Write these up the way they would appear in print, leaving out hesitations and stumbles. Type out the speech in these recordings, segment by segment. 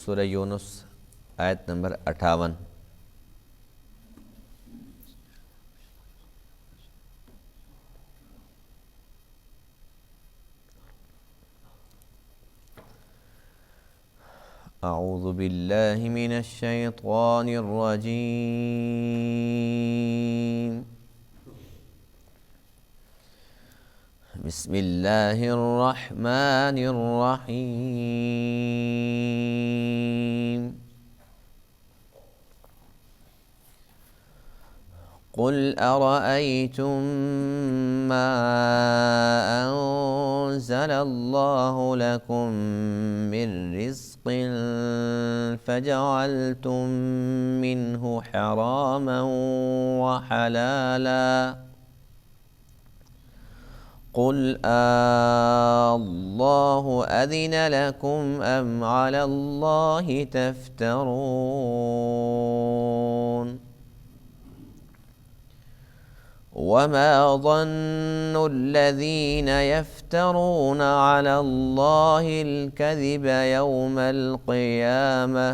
سورہ یونس آیت نمبر 58۔ اعوذ باللہ من الشیطان الرجیم، بسم اللہ الرحمن الرحیم۔ قل ارأيتم ما أنزل الله لكم من رزق فجعلتم منه حراما وحلالا قل الله أذن لكم أم على الله تفترون وما ظن الذين يفترون على الله الكذب يوم القيامة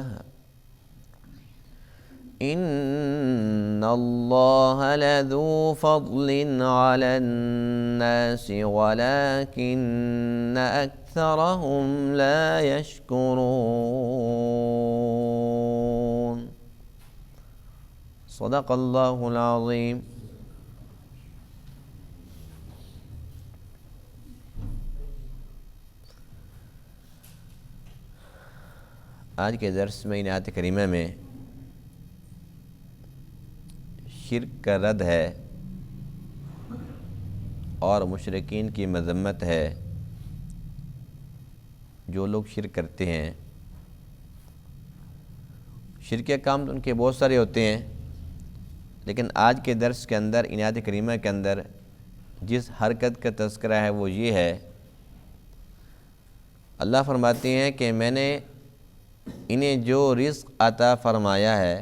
إن الله لذو فضل على الناس ولكن أكثرهم لا يشكرون۔ صدق الله العظيم۔ آج کے درس میں ان آیت کریمہ میں شرک کا رد ہے اور مشرکین کی مذمت ہے جو لوگ شرک کرتے ہیں۔ شرک کے کام تو ان کے بہت سارے ہوتے ہیں، لیکن آج کے درس کے اندر ان آیت کریمہ کے اندر جس حرکت کا تذکرہ ہے وہ یہ ہے، اللہ فرماتے ہیں کہ میں نے انہیں جو رزق عطا فرمایا ہے،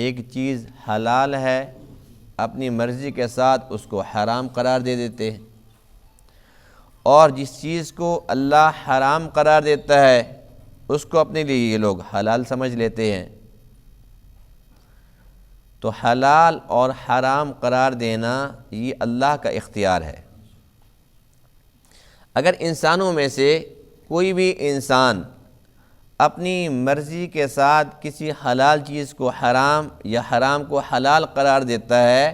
ایک چیز حلال ہے، اپنی مرضی کے ساتھ اس کو حرام قرار دے دیتے ہیں، اور جس چیز کو اللہ حرام قرار دیتا ہے اس کو اپنے لیے یہ لوگ حلال سمجھ لیتے ہیں۔ تو حلال اور حرام قرار دینا یہ اللہ کا اختیار ہے۔ اگر انسانوں میں سے کوئی بھی انسان اپنی مرضی کے ساتھ کسی حلال چیز کو حرام یا حرام کو حلال قرار دیتا ہے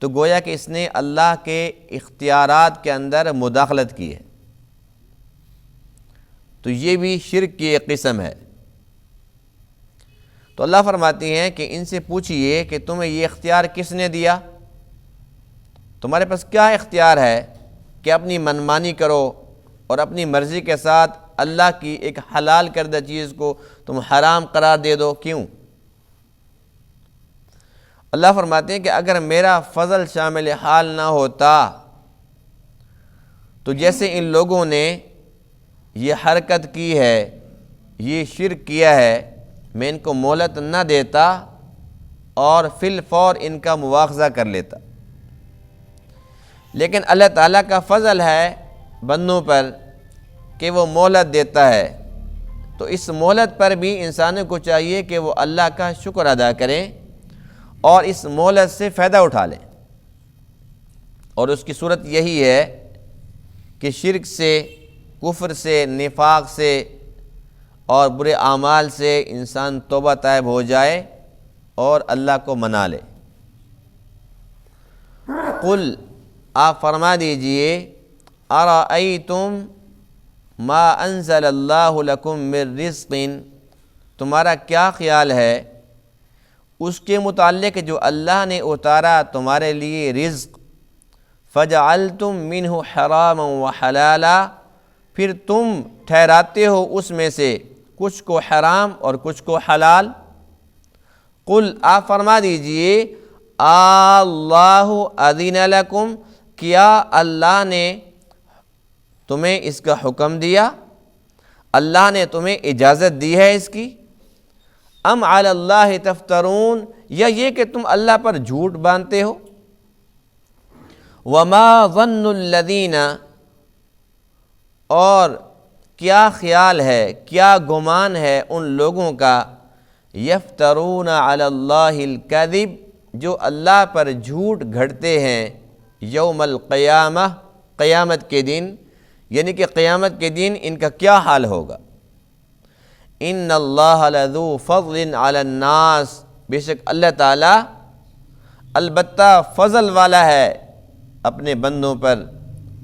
تو گویا کہ اس نے اللہ کے اختیارات کے اندر مداخلت کی ہے، تو یہ بھی شرک کی ایک قسم ہے۔ تو اللہ فرماتے ہیں کہ ان سے پوچھئے کہ تمہیں یہ اختیار کس نے دیا؟ تمہارے پاس کیا اختیار ہے کہ اپنی منمانی کرو اور اپنی مرضی کے ساتھ اللہ کی ایک حلال کردہ چیز کو تم حرام قرار دے دو؟ کیوں؟ اللہ فرماتے ہیں کہ اگر میرا فضل شامل حال نہ ہوتا تو جیسے ان لوگوں نے یہ حرکت کی ہے، یہ شرک کیا ہے، میں ان کو مہلت نہ دیتا اور فی الفور ان کا مواخذہ کر لیتا۔ لیکن اللہ تعالیٰ کا فضل ہے بندوں پر کہ وہ مہلت دیتا ہے، تو اس مہلت پر بھی انسانوں کو چاہیے کہ وہ اللہ کا شکر ادا کریں اور اس مہلت سے فائدہ اٹھا لیں۔ اور اس کی صورت یہی ہے کہ شرک سے، کفر سے، نفاق سے اور برے اعمال سے انسان توبہ طائب ہو جائے اور اللہ کو منا لے۔ قل، آپ فرما دیجئے، ارأیتم ما انزل اللہ لکم من رزق، تمہارا کیا خیال ہے اس کے متعلق جو اللہ نے اتارا تمہارے لیے رزق، فجعلتم منہ حراما وحلالا، پھر تم ٹھہراتے ہو اس میں سے کچھ کو حرام اور کچھ کو حلال۔ قل، آپ فرما دیجئے، اللہ اذن لکم، کیا اللہ نے تمہیں اس کا حکم دیا؟ اللہ نے تمہیں اجازت دی ہے اس کی؟ ام علی اللہ تفترون، یا یہ کہ تم اللہ پر جھوٹ باندھتے ہو؟ وما ظن الذین، اور کیا خیال ہے، کیا گمان ہے ان لوگوں کا یفترون علی اللہ الکذب، جو اللہ پر جھوٹ گھڑتے ہیں، یوم القیامہ، قیامت کے دن، یعنی کہ قیامت کے دن ان کا کیا حال ہوگا۔ ان اللہ لذو فضل علی الناس، بے شک اللہ تعالیٰ البتہ فضل والا ہے اپنے بندوں پر،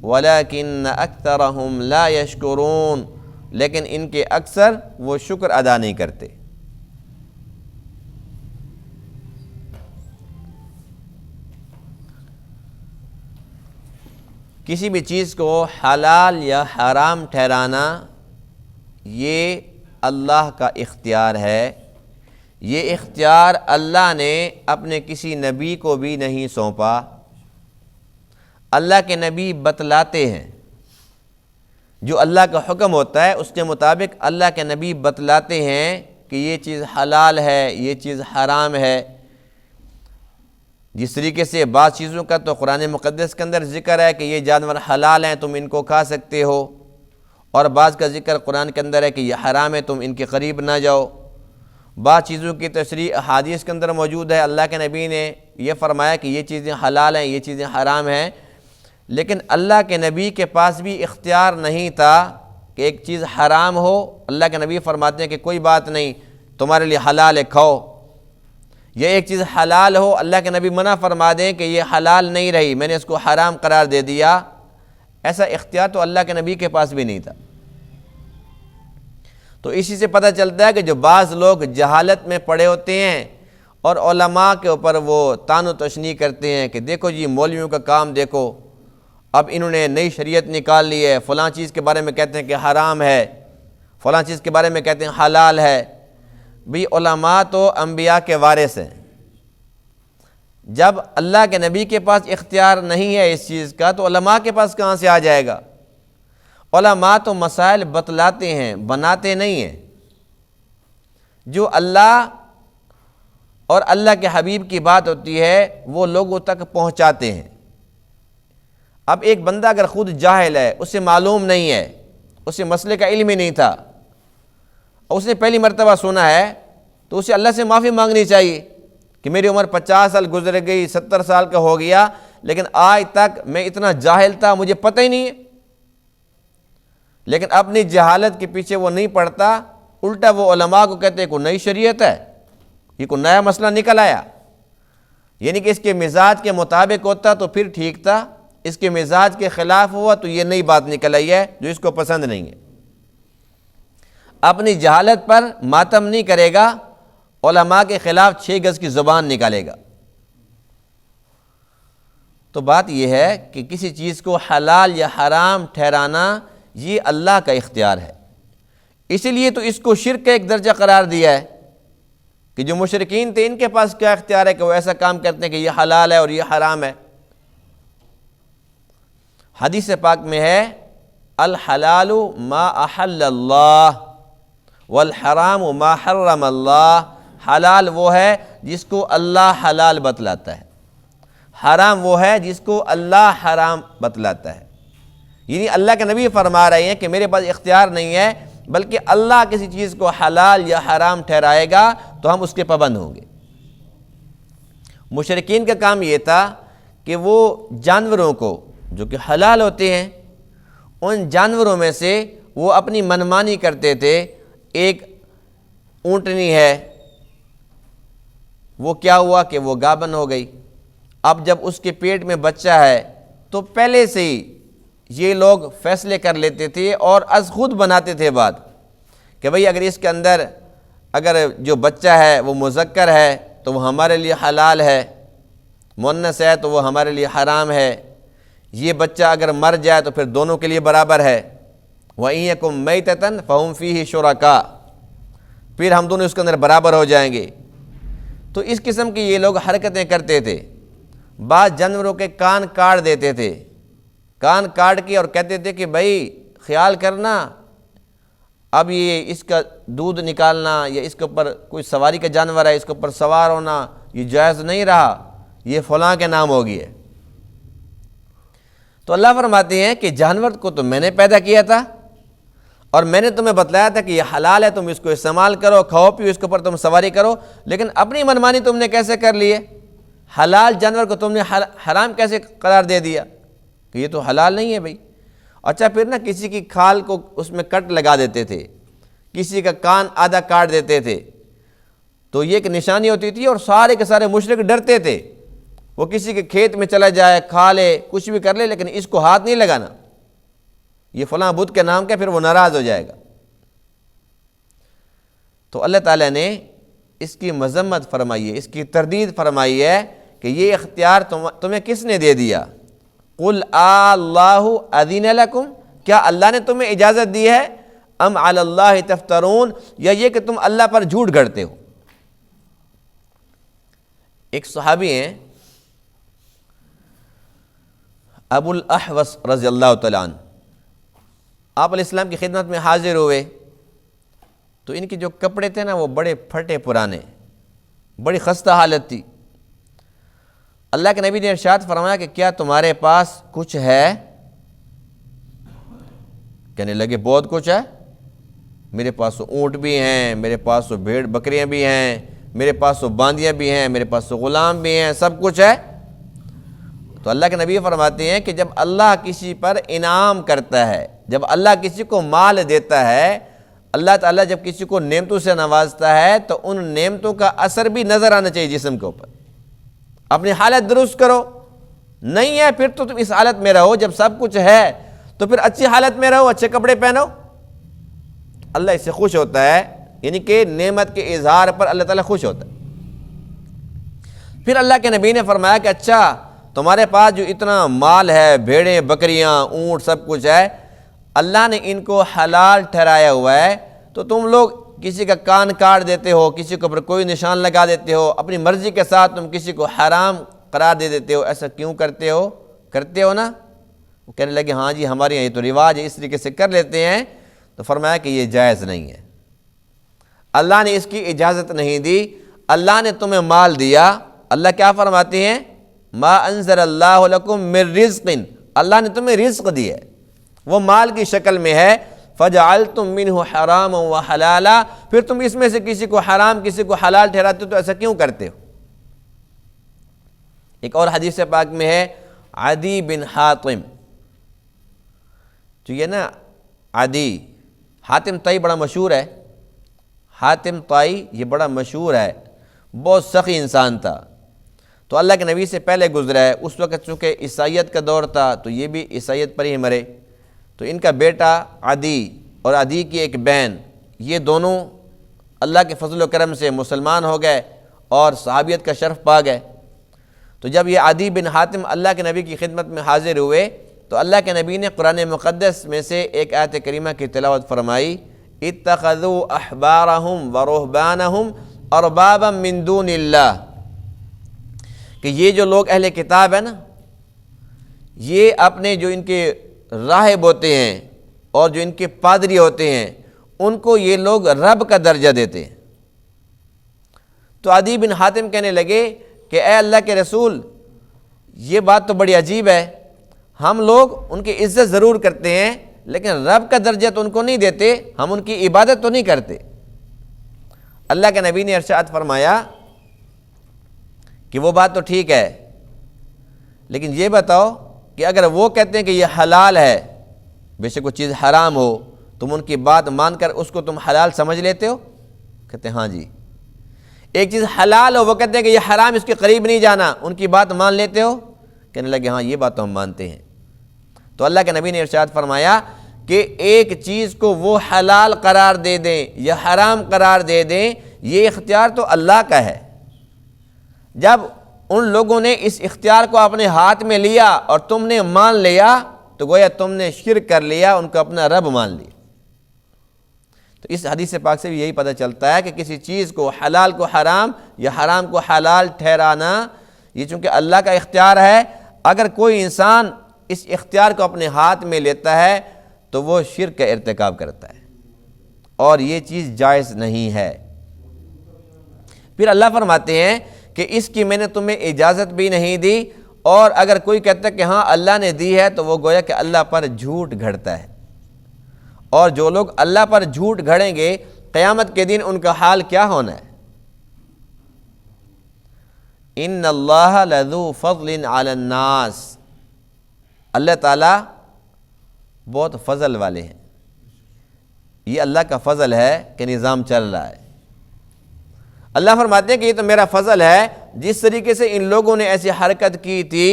ولیکن اکثرہم لا یشکرون، لیکن ان کے اکثر وہ شکر ادا نہیں کرتے۔ کسی بھی چیز کو حلال یا حرام ٹھہرانا یہ اللہ کا اختیار ہے۔ یہ اختیار اللہ نے اپنے کسی نبی کو بھی نہیں سونپا۔ اللہ کے نبی بتلاتے ہیں، جو اللہ کا حکم ہوتا ہے اس کے مطابق اللہ کے نبی بتلاتے ہیں کہ یہ چیز حلال ہے، یہ چیز حرام ہے۔ جس طریقے سے بعض چیزوں کا تو قرآن مقدس کے اندر ذکر ہے کہ یہ جانور حلال ہیں، تم ان کو کھا سکتے ہو، اور بعض کا ذکر قرآن کے اندر ہے کہ یہ حرام ہے، تم ان کے قریب نہ جاؤ۔ بعض چیزوں کی تشریح احادیث کے اندر موجود ہے، اللہ کے نبی نے یہ فرمایا کہ یہ چیزیں حلال ہیں، یہ چیزیں حرام ہیں، لیکن اللہ کے نبی کے پاس بھی اختیار نہیں تھا کہ ایک چیز حرام ہو، اللہ کے نبی فرماتے ہیں کہ کوئی بات نہیں، تمہارے لیے حلال ہے، کھاؤ۔ یہ ایک چیز حلال ہو، اللہ کے نبی منع فرما دیں کہ یہ حلال نہیں رہی، میں نے اس کو حرام قرار دے دیا، ایسا اختیار تو اللہ کے نبی کے پاس بھی نہیں تھا۔ تو اسی سے پتہ چلتا ہے کہ جو بعض لوگ جہالت میں پڑے ہوتے ہیں اور علماء کے اوپر وہ طعن و تشنیع کرتے ہیں کہ دیکھو جی مولویوں کا کام دیکھو، اب انہوں نے نئی شریعت نکال لی ہے، فلاں چیز کے بارے میں کہتے ہیں کہ حرام ہے، فلاں چیز کے بارے میں کہتے ہیں حلال ہے۔ بھی علماء تو انبیاء کے وارث ہیں، جب اللہ کے نبی کے پاس اختیار نہیں ہے اس چیز کا تو علماء کے پاس کہاں سے آ جائے گا؟ علماء تو مسائل بتلاتے ہیں، بناتے نہیں ہیں۔ جو اللہ اور اللہ کے حبیب کی بات ہوتی ہے وہ لوگوں تک پہنچاتے ہیں۔ اب ایک بندہ اگر خود جاہل ہے، اسے معلوم نہیں ہے، اسے مسئلے کا علم ہی نہیں تھا، اور اس نے پہلی مرتبہ سنا ہے، تو اسے اللہ سے معافی مانگنی چاہیے کہ میری عمر 50 سال گزر گئی، 70 سال کا ہو گیا، لیکن آج تک میں اتنا جاہل تھا، مجھے پتہ ہی نہیں ہے۔ لیکن اپنی جہالت کے پیچھے وہ نہیں پڑتا، الٹا وہ علماء کو کہتے ہیں کوئی نئی شریعت ہے، یہ کوئی نیا مسئلہ نکل آیا، یعنی کہ اس کے مزاج کے مطابق ہوتا تو پھر ٹھیک تھا، اس کے مزاج کے خلاف ہوا تو یہ نئی بات نکل آئی ہے جو اس کو پسند نہیں ہے۔ اپنی جہالت پر ماتم نہیں کرے گا، علماء کے خلاف 6 گز کی زبان نکالے گا۔ تو بات یہ ہے کہ کسی چیز کو حلال یا حرام ٹھہرانا یہ اللہ کا اختیار ہے، اسی لیے تو اس کو شرک کا ایک درجہ قرار دیا ہے کہ جو مشرکین تھے ان کے پاس کیا اختیار ہے کہ وہ ایسا کام کرتے ہیں کہ یہ حلال ہے اور یہ حرام ہے۔ حدیث پاک میں ہے الحلال ما احل اللہ والحرام ما حرم اللہ، حلال وہ ہے جس کو اللہ حلال بتلاتا ہے، حرام وہ ہے جس کو اللہ حرام بتلاتا ہے۔ یعنی اللہ کے نبی فرما رہے ہیں کہ میرے پاس اختیار نہیں ہے، بلکہ اللہ کسی چیز کو حلال یا حرام ٹھہرائے گا تو ہم اس کے پابند ہوں گے۔ مشرکین کا کام یہ تھا کہ وہ جانوروں کو جو کہ حلال ہوتے ہیں، ان جانوروں میں سے وہ اپنی منمانی کرتے تھے۔ ایک اونٹنی ہے، وہ کیا ہوا کہ وہ گابن ہو گئی، اب جب اس کے پیٹ میں بچہ ہے تو پہلے سے ہی یہ لوگ فیصلے کر لیتے تھے اور از خود بناتے تھے بات کہ بھئی اگر اس کے اندر اگر جو بچہ ہے وہ مذکر ہے تو وہ ہمارے لیے حلال ہے، مؤنث ہے تو وہ ہمارے لیے حرام ہے، یہ بچہ اگر مر جائے تو پھر دونوں کے لیے برابر ہے، وَإِن يَكُن مَيْتَةً فَهُمْ فِيهِ شُرَكَاء، پھر ہم دونوں اس کے اندر برابر ہو جائیں گے۔ تو اس قسم کی یہ لوگ حرکتیں کرتے تھے۔ بعض جانوروں کے کان کاٹ دیتے تھے، کان کاٹ کے اور کہتے تھے کہ بھائی خیال کرنا، اب یہ اس کا دودھ نکالنا یا اس کے اوپر کوئی سواری کا جانور ہے اس کے اوپر سوار ہونا یہ جائز نہیں رہا، یہ فلاں کے نام ہو گیا۔ تو اللہ فرماتے ہیں کہ جانور کو تو میں نے پیدا کیا تھا اور میں نے تمہیں بتلایا تھا کہ یہ حلال ہے، تم اس کو استعمال کرو، کھاؤ پیو، اس کے اوپر تم سواری کرو، لیکن اپنی منمانی تم نے کیسے کر لی ہے؟ حلال جانور کو تم نے حرام کیسے قرار دے دیا کہ یہ تو حلال نہیں ہے بھائی؟ اچھا پھر نا کسی کی کھال کو اس میں کٹ لگا دیتے تھے، کسی کا کان آدھا کاٹ دیتے تھے، تو یہ ایک نشانی ہوتی تھی اور سارے کے سارے مشرک ڈرتے تھے، وہ کسی کے کھیت میں چلا جائے، کھا لے، کچھ بھی کر لے، لیکن اس کو ہاتھ نہیں لگانا، یہ فلاں بت کے نام کا، پھر وہ ناراض ہو جائے گا۔ تو اللہ تعالیٰ نے اس کی مذمت فرمائی ہے، اس کی تردید فرمائی ہے کہ یہ اختیار تمہیں کس نے دے دیا؟ قُلْ اللَّهُ أَذِنَ لَكُمْ، کیا اللہ نے تمہیں اجازت دی ہے؟ ام علی اللہ تفترون، یا یہ کہ تم اللہ پر جھوٹ گھڑتے ہو؟ ایک صحابی ہیں ابو الاحوص رضی اللہ تعالیٰ عنہ، آپ علیہ السلام کی خدمت میں حاضر ہوئے تو ان کے جو کپڑے تھے نا وہ بڑے پھٹے پرانے، بڑی خستہ حالت تھی۔ اللہ کے نبی نے ارشاد فرمایا کہ کیا تمہارے پاس کچھ ہے؟ کہنے لگے بہت کچھ ہے، میرے پاس تو اونٹ بھی ہیں، میرے پاس تو بھیڑ بکریاں بھی ہیں، میرے پاس تو باندیاں بھی ہیں، میرے پاس تو غلام بھی ہیں، سب کچھ ہے۔ تو اللہ کے نبی فرماتے ہیں کہ جب اللہ کسی پر انعام کرتا ہے، جب اللہ کسی کو مال دیتا ہے، اللہ تعالیٰ جب کسی کو نعمتوں سے نوازتا ہے تو ان نعمتوں کا اثر بھی نظر آنا چاہیے جسم کے اوپر۔ اپنی حالت درست کرو، نہیں ہے پھر تو تم اس حالت میں رہو، جب سب کچھ ہے تو پھر اچھی حالت میں رہو، اچھے کپڑے پہنو، اللہ اس سے خوش ہوتا ہے، یعنی کہ نعمت کے اظہار پر اللہ تعالیٰ خوش ہوتا ہے۔ پھر اللہ کے نبی نے فرمایا کہ اچھا تمہارے پاس جو اتنا مال ہے، بھیڑیں بکریاں اونٹ سب کچھ ہے، اللہ نے ان کو حلال ٹھہرایا ہوا ہے، تو تم لوگ کسی کا کان کاٹ دیتے ہو، کسی کے اوپر کوئی نشان لگا دیتے ہو، اپنی مرضی کے ساتھ تم کسی کو حرام قرار دے دیتے ہو، ایسا کیوں کرتے ہو؟ کرتے ہو نا؟ وہ کہنے لگے ہاں جی ہمارے یہاں یہ تو رواج ہے، اس طریقے سے کر لیتے ہیں۔ تو فرمایا کہ یہ جائز نہیں ہے، اللہ نے اس کی اجازت نہیں دی۔ اللہ نے تمہیں مال دیا، اللہ کیا فرماتے ہیں؟ ما انزل اللہ لکم من رزق، اللہ نے تمہیں رزق دی ہے، وہ مال کی شکل میں ہے۔ فجعلتم منہ حراما وحلالا، پھر تم اس میں سے کسی کو حرام کسی کو حلال ٹھہراتے ہو، تو ایسا کیوں کرتے ہو؟ ایک اور حدیث پاک میں ہے عدی بن حاتم، جو یہ نا عدی، حاتم طائی بڑا مشہور ہے، حاتم طائی یہ بڑا مشہور ہے، بہت سخی انسان تھا، تو اللہ کے نبی سے پہلے گزرا ہے، اس وقت چونکہ عیسائیت کا دور تھا تو یہ بھی عیسائیت پر ہی مرے، تو ان کا بیٹا عدی اور عدی کی ایک بہن، یہ دونوں اللہ کے فضل و کرم سے مسلمان ہو گئے اور صحابیت کا شرف پا گئے۔ تو جب یہ عدی بن حاتم اللہ کے نبی کی خدمت میں حاضر ہوئے تو اللہ کے نبی نے قرآن مقدس میں سے ایک آیت کریمہ کی تلاوت فرمائی، اتخذوا احبارہم ورہبانہم اربابا من دون اللہ، کہ یہ جو لوگ اہل کتاب ہے نا، یہ اپنے جو ان کے راہب ہوتے ہیں اور جو ان کے پادری ہوتے ہیں ان کو یہ لوگ رب کا درجہ دیتے ہیں۔ تو عدی بن حاتم کہنے لگے کہ اے اللہ کے رسول، یہ بات تو بڑی عجیب ہے، ہم لوگ ان کی عزت ضرور کرتے ہیں لیکن رب کا درجہ تو ان کو نہیں دیتے، ہم ان کی عبادت تو نہیں کرتے۔ اللہ کے نبی نے ارشاد فرمایا کہ وہ بات تو ٹھیک ہے، لیکن یہ بتاؤ کہ اگر وہ کہتے ہیں کہ یہ حلال ہے، بے شک وہ چیز حرام ہو، تم ان کی بات مان کر اس کو تم حلال سمجھ لیتے ہو؟ کہتے ہیں ہاں جی۔ ایک چیز حلال ہو، وہ کہتے ہیں کہ یہ حرام، اس کے قریب نہیں جانا، ان کی بات مان لیتے ہو؟ کہنے لگے ہاں یہ بات تو ہم مانتے ہیں۔ تو اللہ کے نبی نے ارشاد فرمایا کہ ایک چیز کو وہ حلال قرار دے دیں یا حرام قرار دے دیں، یہ اختیار تو اللہ کا ہے۔ جب ان لوگوں نے اس اختیار کو اپنے ہاتھ میں لیا اور تم نے مان لیا تو گویا تم نے شرک کر لیا، ان کو اپنا رب مان لیا۔ تو اس حدیث پاک سے بھی یہی پتہ چلتا ہے کہ کسی چیز کو حلال کو حرام یا حرام کو حلال ٹھہرانا یہ چونکہ اللہ کا اختیار ہے، اگر کوئی انسان اس اختیار کو اپنے ہاتھ میں لیتا ہے تو وہ شرک کا ارتکاب کرتا ہے اور یہ چیز جائز نہیں ہے۔ پھر اللہ فرماتے ہیں کہ اس کی میں نے تمہیں اجازت بھی نہیں دی، اور اگر کوئی کہتا ہے کہ ہاں اللہ نے دی ہے تو وہ گویا کہ اللہ پر جھوٹ گھڑتا ہے، اور جو لوگ اللہ پر جھوٹ گھڑیں گے قیامت کے دن ان کا حال کیا ہونا ہے؟ ان اللہ لذو فضل علی الناس، اللہ تعالیٰ بہت فضل والے ہیں۔ یہ اللہ کا فضل ہے کہ نظام چل رہا ہے۔ اللہ فرماتے ہیں کہ یہ تو میرا فضل ہے، جس طریقے سے ان لوگوں نے ایسی حرکت کی تھی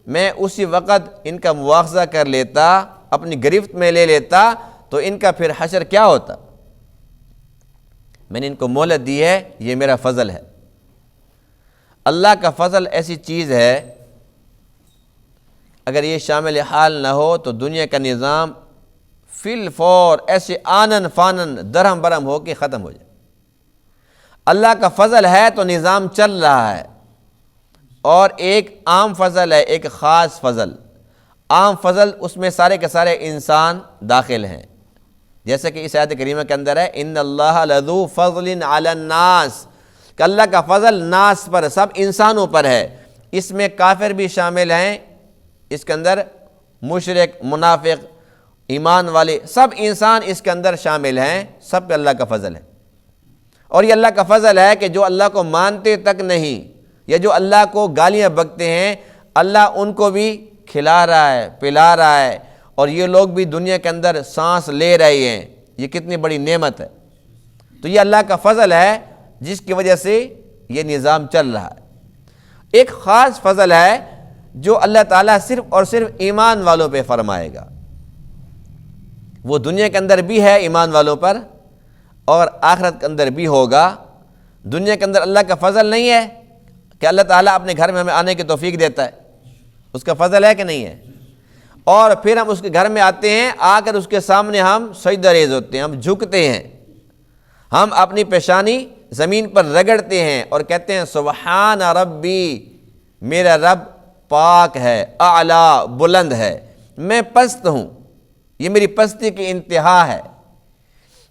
میں اسی وقت ان کا مواخذہ کر لیتا، اپنی گرفت میں لے لیتا، تو ان کا پھر حشر کیا ہوتا؟ میں نے ان کو مہلت دی ہے، یہ میرا فضل ہے۔ اللہ کا فضل ایسی چیز ہے اگر یہ شامل حال نہ ہو تو دنیا کا نظام فی الفور ایسے آنن فانن درہم برہم ہو کے ختم ہو جائے۔ اللہ کا فضل ہے تو نظام چل رہا ہے، اور ایک عام فضل ہے، ایک خاص فضل۔ عام فضل اس میں سارے کے سارے انسان داخل ہیں، جیسے کہ اس آیت کریمہ کے اندر ہے ان اللہ لذو فضل علی الناس، کہ اللہ کا فضل ناس پر، سب انسانوں پر ہے۔ اس میں کافر بھی شامل ہیں، اس کے اندر مشرک، منافق، ایمان والے، سب انسان اس کے اندر شامل ہیں، سب پہ اللہ کا فضل ہے۔ اور یہ اللہ کا فضل ہے کہ جو اللہ کو مانتے تک نہیں، یا جو اللہ کو گالیاں بکتے ہیں، اللہ ان کو بھی کھلا رہا ہے، پلا رہا ہے، اور یہ لوگ بھی دنیا کے اندر سانس لے رہے ہیں۔ یہ کتنی بڑی نعمت ہے۔ تو یہ اللہ کا فضل ہے جس کی وجہ سے یہ نظام چل رہا ہے۔ ایک خاص فضل ہے جو اللہ تعالیٰ صرف اور صرف ایمان والوں پہ فرمائے گا۔ وہ دنیا کے اندر بھی ہے ایمان والوں پر، اور آخرت کے اندر بھی ہوگا۔ دنیا کے اندر اللہ کا فضل نہیں ہے کہ اللہ تعالیٰ اپنے گھر میں ہمیں آنے کی توفیق دیتا ہے، اس کا فضل ہے کہ نہیں ہے؟ اور پھر ہم اس کے گھر میں آتے ہیں، آ کر اس کے سامنے ہم سجدہ ریز ہوتے ہیں، ہم جھکتے ہیں، ہم اپنی پیشانی زمین پر رگڑتے ہیں اور کہتے ہیں سبحان ربی، میرا رب پاک ہے، اعلیٰ، بلند ہے، میں پست ہوں، یہ میری پستی کی انتہا ہے۔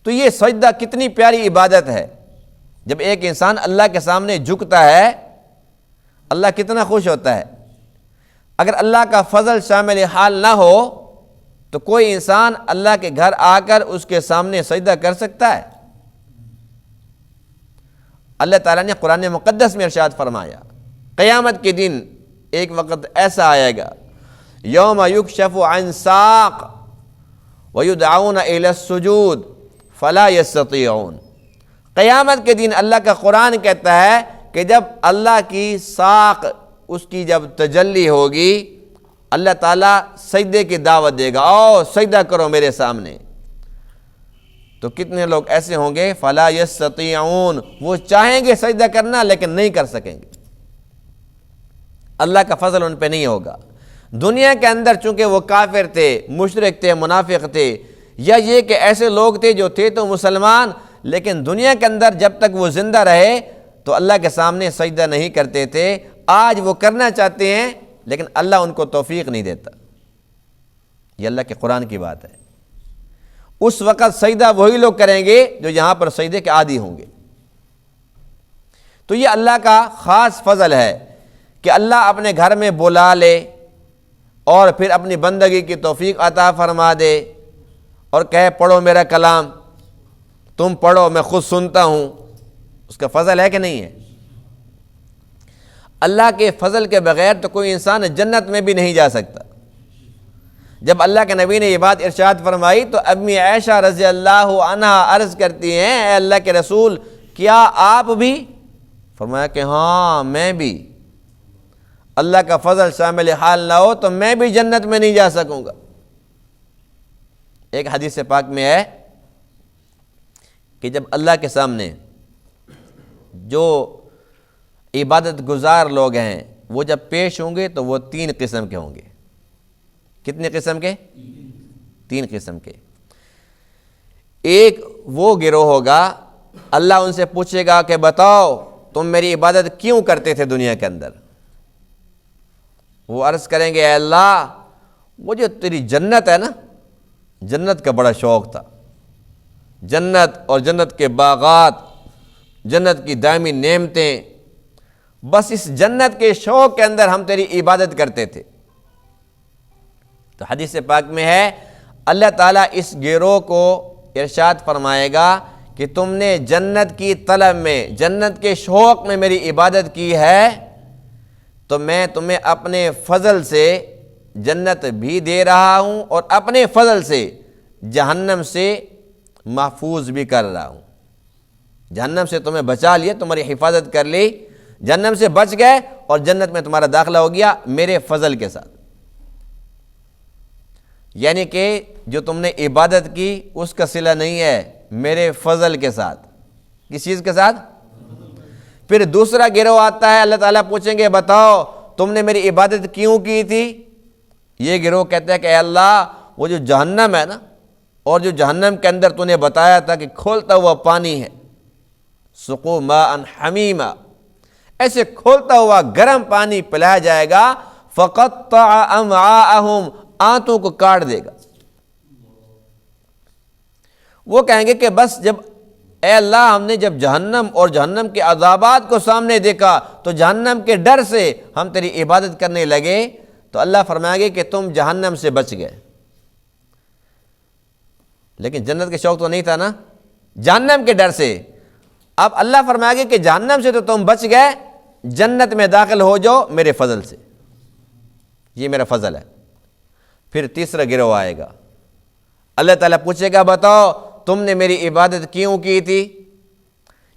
تو یہ سجدہ کتنی پیاری عبادت ہے۔ جب ایک انسان اللہ کے سامنے جھکتا ہے، اللہ کتنا خوش ہوتا ہے۔ اگر اللہ کا فضل شامل حال نہ ہو تو کوئی انسان اللہ کے گھر آ کر اس کے سامنے سجدہ کر سکتا ہے؟ اللہ تعالیٰ نے قرآن مقدس میں ارشاد فرمایا قیامت کے دن ایک وقت ایسا آئے گا یوم یکشف عن ساق ویدعون الی السجود فلا یستطیعون۔ قیامت کے دن اللہ کا قرآن کہتا ہے کہ جب اللہ کی ساق، اس کی جب تجلی ہوگی، اللہ تعالیٰ سجدے کی دعوت دے گا، آؤ سجدہ کرو میرے سامنے۔ تو کتنے لوگ ایسے ہوں گے فلا یستطیعون، وہ چاہیں گے سجدہ کرنا لیکن نہیں کر سکیں گے، اللہ کا فضل ان پہ نہیں ہوگا۔ دنیا کے اندر چونکہ وہ کافر تھے، مشرک تھے، منافق تھے، یا یہ کہ ایسے لوگ تھے جو تھے تو مسلمان، لیکن دنیا کے اندر جب تک وہ زندہ رہے تو اللہ کے سامنے سجدہ نہیں کرتے تھے۔ آج وہ کرنا چاہتے ہیں لیکن اللہ ان کو توفیق نہیں دیتا۔ یہ اللہ کے قرآن کی بات ہے۔ اس وقت سجدہ وہی لوگ کریں گے جو یہاں پر سجدے کے عادی ہوں گے۔ تو یہ اللہ کا خاص فضل ہے کہ اللہ اپنے گھر میں بلا لے اور پھر اپنی بندگی کی توفیق عطا فرما دے اور کہے پڑھو میرا کلام، تم پڑھو میں خود سنتا ہوں۔ اس کا فضل ہے کہ نہیں ہے؟ اللہ کے فضل کے بغیر تو کوئی انسان جنت میں بھی نہیں جا سکتا۔ جب اللہ کے نبی نے یہ بات ارشاد فرمائی تو امی عائشہ رضی اللہ عنہا عرض کرتی ہیں اے اللہ کے رسول کیا آپ بھی؟ فرمایا کہ ہاں میں بھی۔ اللہ کا فضل شامل حال نہ ہو تو میں بھی جنت میں نہیں جا سکوں گا۔ ایک حدیث پاک میں ہے کہ جب اللہ کے سامنے جو عبادت گزار لوگ ہیں وہ جب پیش ہوں گے تو وہ 3 قسم کے ہوں گے۔ کتنے قسم کے؟ 3 قسم کے۔ ایک وہ گروہ ہوگا، اللہ ان سے پوچھے گا کہ بتاؤ تم میری عبادت کیوں کرتے تھے دنیا کے اندر؟ وہ عرض کریں گے اے اللہ مجھے تیری جنت ہے نا، جنت کا بڑا شوق تھا، جنت اور جنت کے باغات، جنت کی دائمی نعمتیں، بس اس جنت کے شوق کے اندر ہم تیری عبادت کرتے تھے۔ تو حدیث پاک میں ہے اللہ تعالیٰ اس گروہ کو ارشاد فرمائے گا کہ تم نے جنت کی طلب میں، جنت کے شوق میں میری عبادت کی ہے تو میں تمہیں اپنے فضل سے جنت بھی دے رہا ہوں اور اپنے فضل سے جہنم سے محفوظ بھی کر رہا ہوں۔ جہنم سے تمہیں بچا لیا، تمہاری حفاظت کر لی، جہنم سے بچ گئے اور جنت میں تمہارا داخلہ ہو گیا میرے فضل کے ساتھ۔ یعنی کہ جو تم نے عبادت کی اس کا صلہ نہیں ہے، میرے فضل کے ساتھ۔ کس چیز کے ساتھ؟ پھر دوسرا گروہ آتا ہے، اللہ تعالیٰ پوچھیں گے بتاؤ تم نے میری عبادت کیوں کی تھی؟ یہ گروہ کہتا ہے کہ اے اللہ وہ جو جہنم ہے نا، اور جو جہنم کے اندر تو نے بتایا تھا کہ کھولتا ہوا پانی ہے، سقوا ماء حمیما، ایسے کھولتا ہوا گرم پانی پلایا جائے گا، فقطع امعاءہم، آنتوں کو کاٹ دے گا۔ وہ کہیں گے کہ بس جب اے اللہ ہم نے جب جہنم اور جہنم کے عذابات کو سامنے دیکھا تو جہنم کے ڈر سے ہم تیری عبادت کرنے لگے، تو اللہ فرمائے گے کہ تم جہنم سے بچ گئے۔ لیکن جنت کے شوق تو نہیں تھا نا، جہنم کے ڈر سے۔ اب اللہ فرمائے گا کہ جہنم سے تو تم بچ گئے، جنت میں داخل ہو جاؤ میرے فضل سے، یہ میرا فضل ہے۔ پھر تیسرا گروہ آئے گا، اللہ تعالیٰ پوچھے گا بتاؤ تم نے میری عبادت کیوں کی تھی؟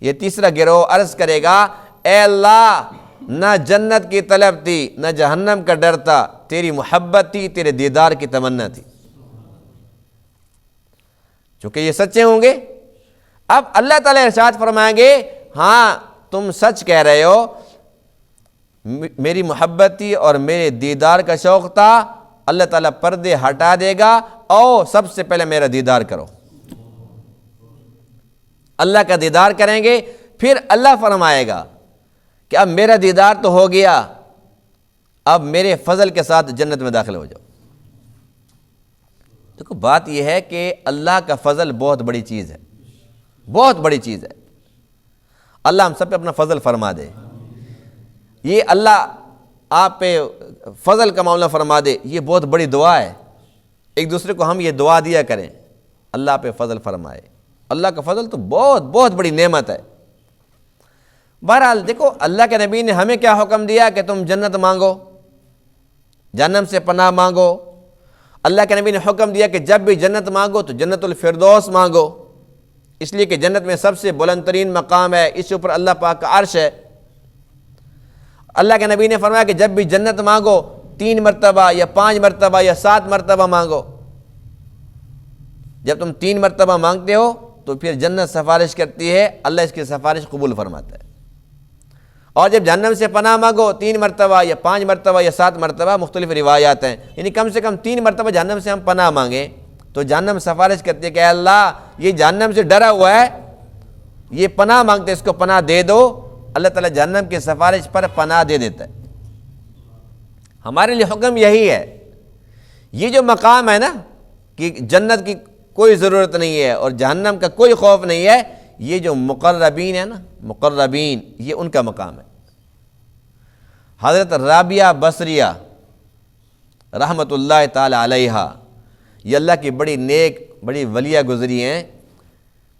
یہ تیسرا گروہ عرض کرے گا اے اللہ نہ جنت کی طلب تھی، نہ جہنم کا ڈر تھا، تیری محبت تھی، تیرے دیدار کی تمنا تھی۔ چونکہ یہ سچے ہوں گے، اب اللہ تعالیٰ ارشاد فرمائیں گے ہاں تم سچ کہہ رہے ہو، میری محبت تھی اور میرے دیدار کا شوق تھا، اللہ تعالیٰ پردے ہٹا دے گا، او سب سے پہلے میرا دیدار کرو۔ اللہ کا دیدار کریں گے، پھر اللہ فرمائے گا کہ اب میرا دیدار تو ہو گیا، اب میرے فضل کے ساتھ جنت میں داخل ہو جاؤ۔ دیکھو بات یہ ہے کہ اللہ کا فضل بہت بڑی چیز ہے، بہت بڑی چیز ہے۔ اللہ ہم سب پہ اپنا فضل فرما دے، یہ اللہ آپ پہ فضل کا معاملہ فرما دے، یہ بہت بڑی دعا ہے۔ ایک دوسرے کو ہم یہ دعا دیا کریں، اللہ پہ فضل فرمائے۔ اللہ کا فضل تو بہت بہت بڑی نعمت ہے۔ بہرحال دیکھو اللہ کے نبی نے ہمیں کیا حکم دیا کہ تم جنت مانگو، جہنم سے پناہ مانگو۔ اللہ کے نبی نے حکم دیا کہ جب بھی جنت مانگو تو جنت الفردوس مانگو، اس لیے کہ جنت میں سب سے بلند ترین مقام ہے، اس کے اوپر اللہ پاک کا عرش ہے۔ اللہ کے نبی نے فرمایا کہ جب بھی جنت مانگو 3 مرتبہ یا 5 مرتبہ یا 7 مرتبہ مانگو۔ جب تم 3 مرتبہ مانگتے ہو تو پھر جنت سفارش کرتی ہے، اللہ اس کی سفارش قبول فرماتا ہے۔ اور جب جہنم سے پناہ مانگو 3 مرتبہ یا 5 مرتبہ یا 7 مرتبہ، مختلف روایات ہیں، یعنی کم سے کم 3 مرتبہ جہنم سے ہم پناہ مانگیں تو جہنم سفارش کرتی ہے کہ اے اللہ یہ جہنم سے ڈرا ہوا ہے، یہ پناہ مانگتے اس کو پناہ دے دو۔ اللہ تعالیٰ جہنم کی سفارش پر پناہ دے دیتا ہے۔ ہمارے لیے حکم یہی ہے، یہ جو مقام ہے نا کہ جنت کی کوئی ضرورت نہیں ہے اور جہنم کا کوئی خوف نہیں ہے، یہ جو مقربین ہے نا، مقربین، یہ ان کا مقام ہے۔ حضرت رابعہ بصریہ رحمۃ اللہ تعالی علیہا، یہ اللہ کی بڑی نیک بڑی ولیہ گزری ہیں،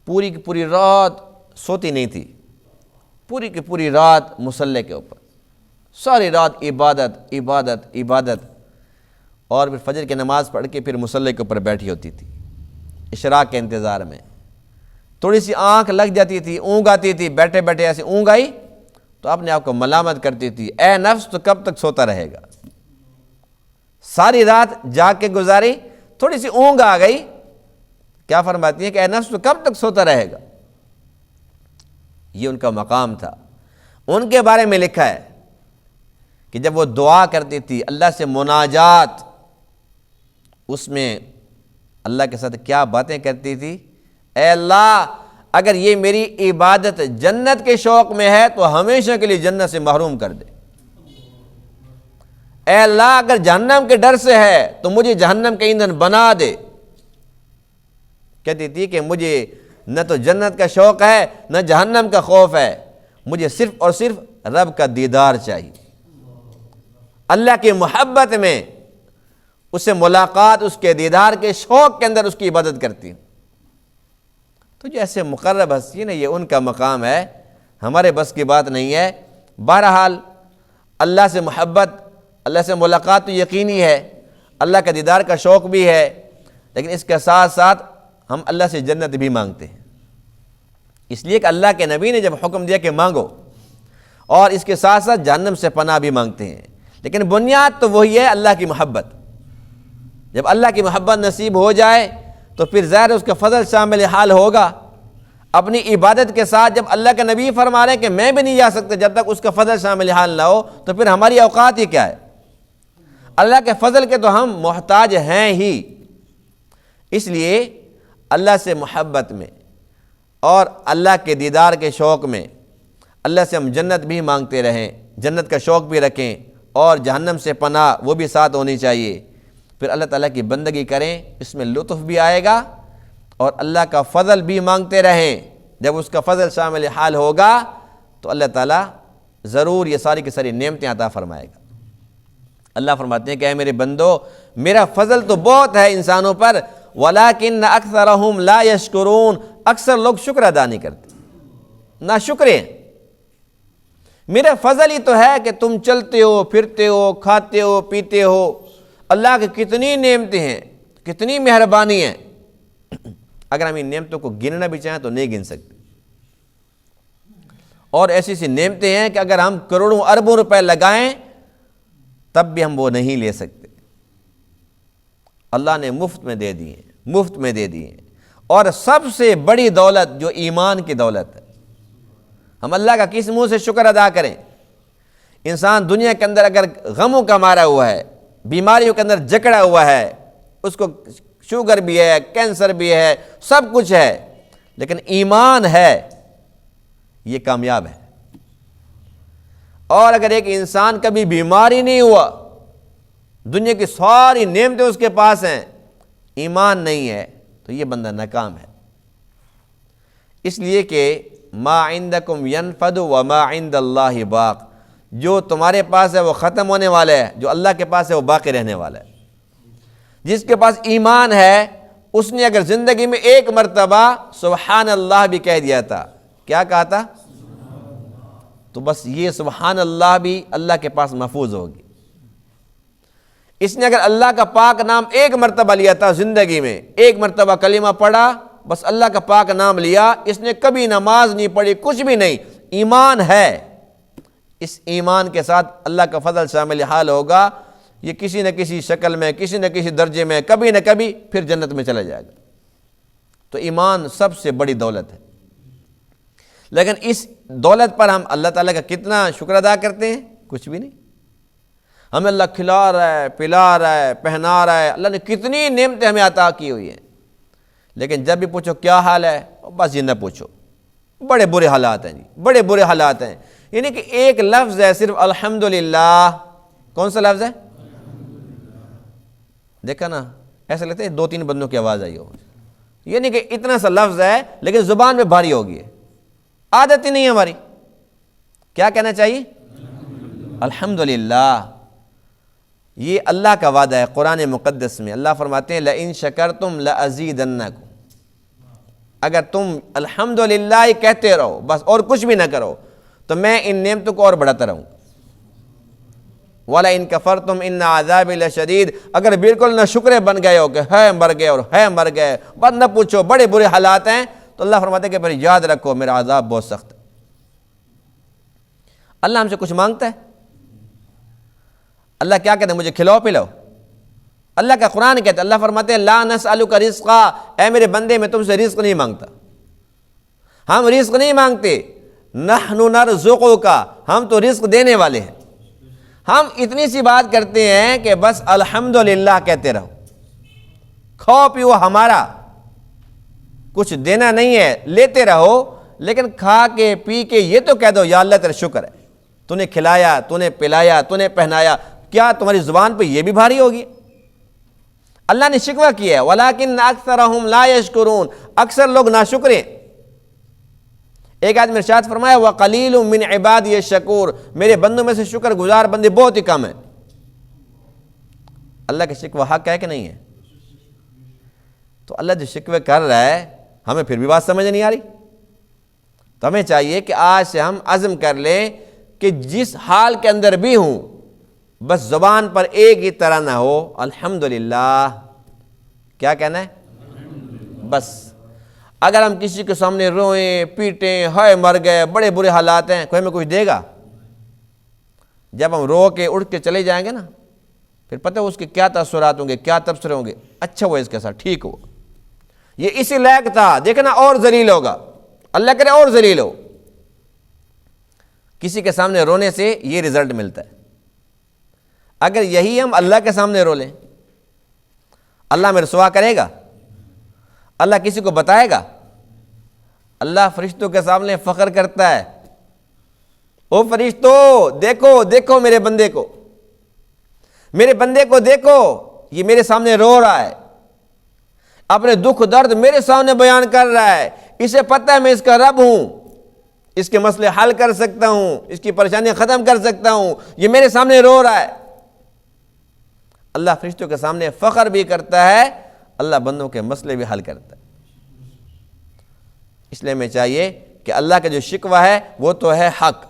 پوری کی پوری رات سوتی نہیں تھی، پوری کی پوری رات مصلی کے اوپر، ساری رات عبادت عبادت عبادت، اور پھر فجر کی نماز پڑھ کے پھر مصلی کے اوپر بیٹھی ہوتی تھی اشراق کے انتظار میں۔ تھوڑی سی آنکھ لگ جاتی تھی، اونگ آتی تھی، بیٹھے بیٹھے ایسے اونگ آئی تو اپنے آپ کو ملامت کرتی تھی، اے نفس تو کب تک سوتا رہے گا؟ ساری رات جاگ کے گزاری، تھوڑی سی اونگ آ گئی، کیا فرماتی ہے کہ اے نفس تو کب تک سوتا رہے گا؟ یہ ان کا مقام تھا۔ ان کے بارے میں لکھا ہے کہ جب وہ دعا کرتی تھی اللہ سے مناجات، اس میں اللہ کے ساتھ کیا باتیں کرتی تھی؟ اے اللہ اگر یہ میری عبادت جنت کے شوق میں ہے تو ہمیشہ کے لیے جنت سے محروم کر دے۔ اے اللہ اگر جہنم کے ڈر سے ہے تو مجھے جہنم کا ایندھن بنا دے۔ کہتی تھی کہ مجھے نہ تو جنت کا شوق ہے نہ جہنم کا خوف ہے، مجھے صرف اور صرف رب کا دیدار چاہیے۔ اللہ کی محبت میں اس سے ملاقات، اس کے دیدار کے شوق کے اندر اس کی عبادت کرتی ہوں۔ تو جو ایسے مقرب ہستی نا، یہ ان کا مقام ہے، ہمارے بس کی بات نہیں ہے۔ بہرحال اللہ سے محبت، اللہ سے ملاقات تو یقینی ہے، اللہ کا دیدار کا شوق بھی ہے، لیکن اس کے ساتھ ساتھ ہم اللہ سے جنت بھی مانگتے ہیں، اس لیے کہ اللہ کے نبی نے جب حکم دیا کہ مانگو، اور اس کے ساتھ ساتھ جہنم سے پناہ بھی مانگتے ہیں۔ لیکن بنیاد تو وہی ہے، اللہ کی محبت۔ جب اللہ کی محبت نصیب ہو جائے تو پھر ظاہر اس کا فضل شامل حال ہوگا۔ اپنی عبادت کے ساتھ جب اللہ کے نبی فرما رہے ہیں کہ میں بھی نہیں جا سکتا جب تک اس کا فضل شامل حال نہ ہو، تو پھر ہماری اوقات ہی کیا ہے؟ اللہ کے فضل کے تو ہم محتاج ہیں ہی۔ اس لیے اللہ سے محبت میں اور اللہ کے دیدار کے شوق میں اللہ سے ہم جنت بھی مانگتے رہیں، جنت کا شوق بھی رکھیں، اور جہنم سے پناہ وہ بھی ساتھ ہونی چاہیے۔ پھر اللہ تعالیٰ کی بندگی کریں، اس میں لطف بھی آئے گا، اور اللہ کا فضل بھی مانگتے رہیں۔ جب اس کا فضل شامل حال ہوگا تو اللہ تعالیٰ ضرور یہ ساری کی ساری نعمتیں عطا فرمائے گا۔ اللہ فرماتے ہیں کہ اے میرے بندو، میرا فضل تو بہت ہے انسانوں پر، وَلَٰكِنَّ أَكْثَرَهُمْ لَا يَشْكُرُونَ، اکثر لوگ شکر ادا نہیں کرتے، ناشکرے ہیں۔ میرا فضل ہی تو ہے کہ تم چلتے ہو، پھرتے ہو، کھاتے ہو، پیتے ہو۔ اللہ کی کتنی نعمتیں ہیں، کتنی مہربانی ہیں، اگر ہم ان نعمتوں کو گننا بھی چاہیں تو نہیں گن سکتے۔ اور ایسی سی نعمتیں ہیں کہ اگر ہم کروڑوں اربوں روپے لگائیں تب بھی ہم وہ نہیں لے سکتے۔ اللہ نے مفت میں دے دیے، مفت میں دے دیے۔ اور سب سے بڑی دولت جو ایمان کی دولت ہے، ہم اللہ کا کس منہ سے شکر ادا کریں؟ انسان دنیا کے اندر اگر غموں کا مارا ہوا ہے، بیماریوں کے اندر جکڑا ہوا ہے، اس کو شوگر بھی ہے، کینسر بھی ہے، سب کچھ ہے، لیکن ایمان ہے، یہ کامیاب ہے۔ اور اگر ایک انسان کبھی بیماری نہیں ہوا، دنیا کی ساری نعمتیں اس کے پاس ہیں، ایمان نہیں ہے، تو یہ بندہ ناکام ہے۔ اس لیے کہ ما عندکم ینفد وما عند اللہ باق، جو تمہارے پاس ہے وہ ختم ہونے والا ہے، جو اللہ کے پاس ہے وہ باقی رہنے والا ہے۔ جس کے پاس ایمان ہے اس نے اگر زندگی میں ایک مرتبہ سبحان اللہ بھی کہہ دیا تھا، کیا کہا تھا؟ تو بس یہ سبحان اللہ بھی اللہ کے پاس محفوظ ہوگی۔ اس نے اگر اللہ کا پاک نام ایک مرتبہ لیا تھا زندگی میں، ایک مرتبہ کلمہ پڑھا، بس اللہ کا پاک نام لیا، اس نے کبھی نماز نہیں پڑھی، کچھ بھی نہیں، ایمان ہے، اس ایمان کے ساتھ اللہ کا فضل شامل حال ہوگا، یہ کسی نہ کسی شکل میں، کسی نہ کسی درجے میں، کبھی نہ کبھی پھر جنت میں چلا جائے گا۔ تو ایمان سب سے بڑی دولت ہے۔ لیکن اس دولت پر ہم اللہ تعالیٰ کا کتنا شکر ادا کرتے ہیں؟ کچھ بھی نہیں۔ ہمیں اللہ کھلا رہا ہے، پلا رہا ہے، پہنا رہا ہے، اللہ نے کتنی نعمتیں ہمیں عطا کی ہوئی ہیں، لیکن جب بھی پوچھو کیا حال ہے، بس یہ نہ پوچھو، بڑے برے حالات ہیں جی، بڑے برے حالات ہیں۔ یعنی کہ ایک لفظ ہے صرف الحمدللہ، کون سا لفظ ہے؟ دیکھا نا، ایسا لگتا ہے دو تین بندوں کی آواز آئی ہو، یعنی کہ اتنا سا لفظ ہے لیکن زبان میں بھاری ہوگی، عادت ہی نہیں ہے ہماری۔ کیا کہنا چاہیے؟ الحمدللہ۔ یہ اللہ کا وعدہ ہے قرآن مقدس میں، اللہ فرماتے ہیں لَإِن شَكَرْتُمْ لَأَزِيدَنَّكُمْ، اگر تم الحمدللہ ہی کہتے رہو بس اور کچھ بھی نہ کرو تو میں ان نعمتوں کو اور بڑھاتا رہوں۔ وَلَئِن كَفَرْتُمْ إِنَّ عَذَابِ لَشَدِيدٌ، اگر بالکل نہ شکرے بن گئے ہو کہ ہے مر گئے اور ہے مر گئے، بس نہ پوچھو، بڑے برے حالات ہیں، تو اللہ فرماتے ہیں کہ پھر یاد رکھو میرا عذاب بہت سخت ہے۔ اللہ ہم سے کچھ مانگتا ہے؟ اللہ کیا کہتے ہیں؟ مجھے کھلاؤ پلاؤ۔ اللہ کا قرآن کہتا ہے، اللہ فرماتے ہیں لا نسألک رزقا، اے میرے بندے میں تم سے رزق نہیں مانگتا، ہم رزق نہیں مانگتے، نحن نرزقک، ہم تو رزق دینے والے ہیں۔ ہم اتنی سی بات کرتے ہیں کہ بس الحمدللہ کہتے رہو، کھاؤ پیو ہمارا، کچھ دینا نہیں ہے، لیتے رہو، لیکن کھا کے پی کے یہ تو کہہ دو یا اللہ تیرا شکر ہے، تو نے کھلایا، تو نے پلایا، تو نے پہنایا۔ کیا تمہاری زبان پہ یہ بھی بھاری ہوگی؟ اللہ نے شکوہ کیا ہے وَلَٰكِنَّ أَكْثَرَهُمْ لَا يَشْكُرُونَ، اکثر لوگ ناشکرے۔ ایک آدمی ارشاد فرمایا وَقَلِيلٌ مِّنْ عِبَادِيَ الشَّكُورُ، میرے بندوں میں سے شکر گزار بندے بہت ہی کم ہیں۔ اللہ کا شکوہ حق ہے کہ نہیں ہے؟ تو اللہ جو شکوے کر رہا ہے ہمیں پھر بھی بات سمجھ نہیں آ رہی، تو ہمیں چاہیے کہ آج سے ہم عزم کر لیں کہ جس حال کے اندر بھی ہوں بس زبان پر ایک ہی طرح نہ ہو، الحمدللہ، کیا کہنا ہے؟ بس اگر ہم کسی کے سامنے روئیں پیٹیں، ہائے مر گئے، بڑے برے حالات ہیں، کوئی ہمیں کچھ دے گا؟ جب ہم رو کے اٹھ کے چلے جائیں گے نا، پھر پتہ اس کے کیا تاثرات ہوں گے، کیا تبصرے ہوں گے، اچھا وہ اس کے ساتھ ٹھیک ہو، یہ اسی لائق تھا، دیکھنا اور ذلیل ہوگا، اللہ کرے اور ذلیل ہو۔ کسی کے سامنے رونے سے یہ رزلٹ ملتا ہے۔ اگر یہی ہم اللہ کے سامنے رو لیں، اللہ میں رسوا کرے گا؟ اللہ کسی کو بتائے گا؟ اللہ فرشتوں کے سامنے فخر کرتا ہے، او فرشتو دیکھو دیکھو میرے بندے کو، میرے بندے کو دیکھو، یہ میرے سامنے رو رہا ہے، اپنے دکھ درد میرے سامنے بیان کر رہا ہے، اسے پتہ ہے میں اس کا رب ہوں، اس کے مسئلے حل کر سکتا ہوں، اس کی پریشانیاں ختم کر سکتا ہوں، یہ میرے سامنے رو رہا ہے۔ اللہ فرشتوں کے سامنے فخر بھی کرتا ہے، اللہ بندوں کے مسئلے بھی حل کرتا ہے۔ اس لیے ہمیں چاہیے کہ اللہ کا جو شکوہ ہے وہ تو ہے حق،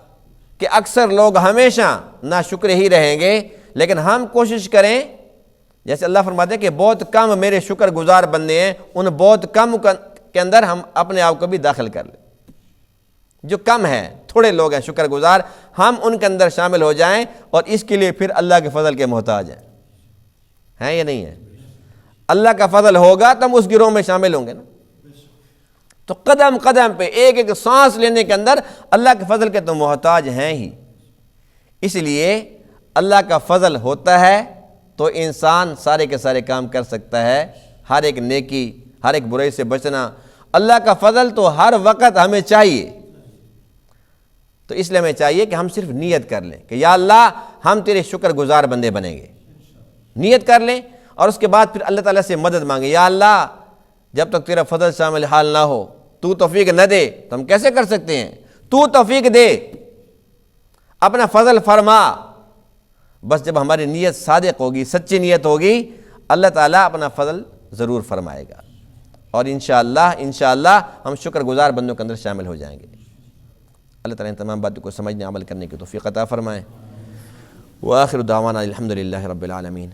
کہ اکثر لوگ ہمیشہ ناشکر ہی رہیں گے، لیکن ہم کوشش کریں، جیسے اللہ فرماتے ہیں کہ بہت کم میرے شکر گزار بندے ہیں، ان بہت کم کے اندر ہم اپنے آپ کو بھی داخل کر لیں۔ جو کم ہیں، تھوڑے لوگ ہیں شکر گزار، ہم ان کے اندر شامل ہو جائیں، اور اس کے لیے پھر اللہ کے فضل کے محتاج ہیں یا نہیں ہے؟ اللہ کا فضل ہوگا تو ہم اس گروہ میں شامل ہوں گے نا۔ تو قدم قدم پہ، ایک ایک سانس لینے کے اندر اللہ کے فضل کے تو محتاج ہیں ہی۔ اس لیے اللہ کا فضل ہوتا ہے تو انسان سارے کے سارے کام کر سکتا ہے، ہر ایک نیکی، ہر ایک برائی سے بچنا۔ اللہ کا فضل تو ہر وقت ہمیں چاہیے، تو اس لیے ہمیں چاہیے کہ ہم صرف نیت کر لیں کہ یا اللہ ہم تیرے شکر گزار بندے بنیں گے، نیت کر لیں، اور اس کے بعد پھر اللہ تعالیٰ سے مدد مانگیں، یا اللہ جب تک تیرا فضل شامل حال نہ ہو، تو توفیق نہ دے تو ہم کیسے کر سکتے ہیں؟ تو توفیق دے، اپنا فضل فرما۔ بس جب ہماری نیت صادق ہوگی، سچی نیت ہوگی، اللہ تعالیٰ اپنا فضل ضرور فرمائے گا، اور انشاءاللہ ہم شکر گزار بندوں کے اندر شامل ہو جائیں گے۔ اللہ تعالیٰ ان تمام باتوں کو سمجھنے عمل کرنے کی توفیق عطا فرمائے۔ وآخر دعوانا الحمدللہ رب العالمین۔